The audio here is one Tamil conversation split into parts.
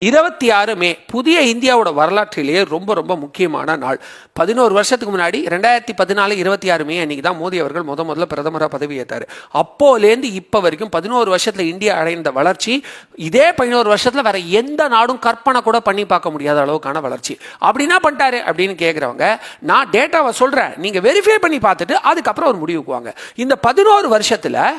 26 மே புதிய இந்தியாவோட வரலாற்றிலேயே ரொம்ப ரொம்ப முக்கியமான நாள். 11 வருஷத்துக்கு முன்னாடி 2014 26 மே அன்னைக்கு தான் மோடி அவர்கள் முதல்ல பிரதமராக பதவியேற்றார். அப்போலேருந்து இப்போ வரைக்கும் 11 வருஷத்துல இந்தியா அடைந்த வளர்ச்சி இதே 11 வருஷத்துல வேற எந்த நாடும் கற்பனை கூட பண்ணி பார்க்க முடியாத அளவுக்கான வளர்ச்சி. அப்படி என்ன பண்ணிட்டாரு அப்படின்னு கேட்குறவங்க, நான் டேட்டாவை சொல்றேன், நீங்க வெரிஃபை பண்ணி பார்த்துட்டு அதுக்கப்புறம் ஒரு முடிவுக்கு வாங்க. இந்த 11 வருஷத்துல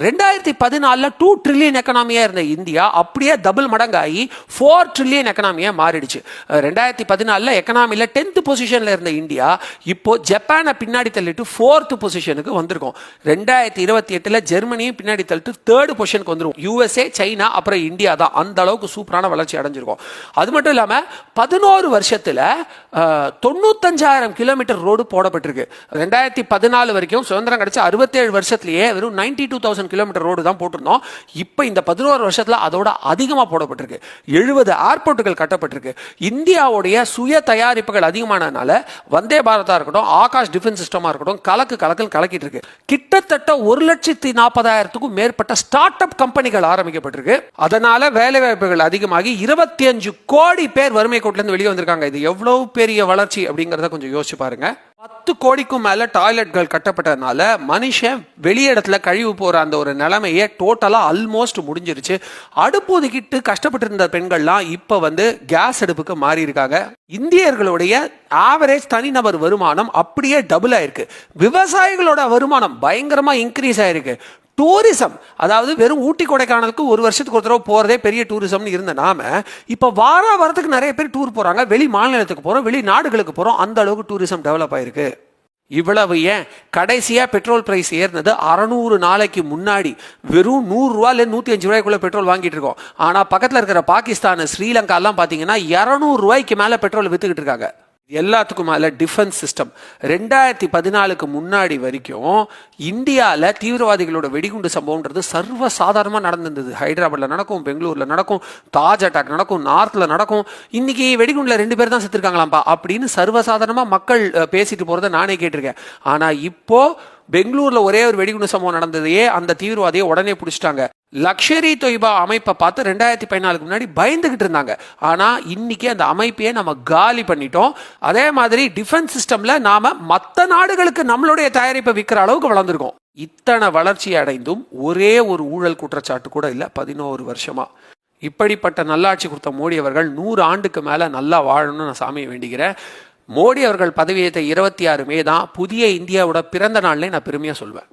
2014 2 ட்ரில்லியன் எக்கனாமியா இருந்த இந்தியா அப்படியே டபுள் மடங்காகி 4 ட்ரில்லியன் எக்கனாமியா மாறிடுச்சு. 2014 எக்கனாமியில் 10th பொசிஷன்ல இருந்த இந்தியா இப்போ ஜப்பானை பின்னாடி தள்ளிட்டு 4th பொசிஷனுக்கு வந்திருக்கும். 2028 ஜெர்மனியும் பின்னாடி தள்ளிட்டு 3rd பொசிஷனுக்கு வந்துரும். யூஎஸ்ஏ, சைனா, அப்புறம் இந்தியா தான் அந்த அளவுக்கு சூப்பரான வளர்ச்சி அடைஞ்சிருக்கும். அது மட்டும் இல்லாம 11 வருஷத்துல 95,000 கிலோமீட்டர் ரோடு போடப்பட்டிருக்கு. 2014 வரைக்கும் சுதந்திரம் கிடைச்ச 67 வருஷத்துலயே வெறும் 92,000 கிலோமீட்டர் ரோடு தான் போட்டிருந்தோம். இப்போ இந்த 11 வருஷத்துல அதோட அதிகமாக போடப்பட்டிருக்கு. 70 ஏர்போர்ட்டுகள் கட்டப்பட்டிருக்கு. இந்தியாவுடைய சுய தயாரிப்புகள் அதிகமானதுனால வந்தே பாரதா இருக்கட்டும், ஆகாஷ் டிஃபென்ஸ் சிஸ்டமா இருக்கட்டும், கலக்கிட்டு இருக்கு. கிட்டத்தட்ட 1,40,000க்கும் மேற்பட்ட ஸ்டார்ட் அப் கம்பெனிகள் ஆரம்பிக்கப்பட்டிருக்கு. அதனால வேலை வாய்ப்புகள் அதிகமாகி 25 கோடி பேர் வறுமை கோட்டிலிருந்து வெளியே வந்திருக்காங்க. இது எவ்வளவு பெரிய வளர்ச்சி அப்படிங்கறத கொஞ்சம் யோசிச்சு பாருங்க. 10 கோடிக்கும் மேல டாய்லெட்கள் கட்டப்பட்டதுனால மனுஷன் வெளியிடத்துல கழிவு போற அந்த ஒரு நிலைமையே டோட்டலா ஆல்மோஸ்ட் முடிஞ்சிருச்சு. அடுப்பு ஒதுக்கிட்டு கஷ்டப்பட்டு இருந்த பெண்கள்லாம் இப்ப கேஸ் அடுப்புக்கு மாறி இருக்காங்க. இந்தியர்களுடைய ஆவரேஜ் தனிநபர் வருமானம் அப்படியே டபுள் ஆயிருக்கு. விவசாயிகளோட வருமானம் பயங்கரமா இன்க்ரீஸ் ஆயிருக்கு. டூரிசம், அதாவது வெறும் ஊட்டி கொடைக்கானலுக்கு ஒரு வருஷத்துக்கு ஒரு தடவை போறதே பெரிய டூரிசம்னு இருந்த நாம இப்ப வாரத்துக்கு நிறைய பேர் டூர் போறாங்க. வெளி மாநிலத்துக்கு போறோம், வெளி நாடுகளுக்கு போறோம். அந்த அளவுக்கு டூரிசம் டெவலப் ஆயிருக்கு. இவ்வளவு ஏன், கடைசியா பெட்ரோல் பிரைஸ் ஏறினது 600 நாளைக்கு முன்னாடி வெறும் 100 ரூபாயில 105 ரூபாய்க்குள்ள பெட்ரோல் வாங்கிட்டு இருக்கோம். ஆனா பக்கத்துல இருக்கிற பாகிஸ்தான், ஸ்ரீலங்கா எல்லாம் பாத்தீங்கன்னா 200 ரூபாய்க்கு மேல பெட்ரோல் வித்துக்கிட்டு இருக்காங்க. எல்லாத்துக்கும் மேல டிஃபென்ஸ் சிஸ்டம். 2014க்கு முன்னாடி வரைக்கும் இந்தியாவில் தீவிரவாதிகளோட வெடிகுண்டு சம்பவம்ன்றது சர்வ சாதாரணமா நடந்திருந்தது. ஹைதராபாத்ல நடக்கும், பெங்களூர்ல நடக்கும், தாஜ் அட்டாக் நடக்கும், நார்த்ல நடக்கும். இன்னைக்கு வெடிகுண்டுல 2 பேர் தான் செத்துருக்காங்களாம்பா அப்படின்னு சர்வசாதாரணமா மக்கள் பேசிட்டு போறதை நானே கேட்டிருக்கேன். ஆனா இப்போ பெங்களூர்ல ஒரே ஒரு வெடிகுண்டு சம்பவம் நடந்ததையே அந்த தீவிரவாதியை உடனே பிடிச்சிட்டாங்க. லக்ஷரி தொய்பா அமைப்பை பார்த்து 2014க்கு முன்னாடி பயந்துகிட்டு இருந்தாங்க. ஆனா இன்னைக்கு அந்த அமைப்பையே நம்ம காலி பண்ணிட்டோம். அதே மாதிரி டிஃபென்ஸ் சிஸ்டம்ல நாம மற்ற நாடுகளுக்கு நம்மளுடைய தயாரிப்பை விற்கிற அளவுக்கு வளர்ந்துருக்கோம். இத்தனை வளர்ச்சி அடைந்தும் ஒரே ஒரு ஊழல் குற்றச்சாட்டு கூட இல்லை 11 வருஷமா. இப்படிப்பட்ட நல்லாட்சி கொடுத்த மோடி அவர்கள் 100 ஆண்டுக்கு மேல நல்லா வாழணும்னு நான் சாமியை வேண்டிக்கிறேன். மோடி அவர்கள் பதவியேற்ற 26 மே தான் புதிய இந்தியாவோட பிறந்த நாள்னே நான் பெருமையா சொல்வேன்.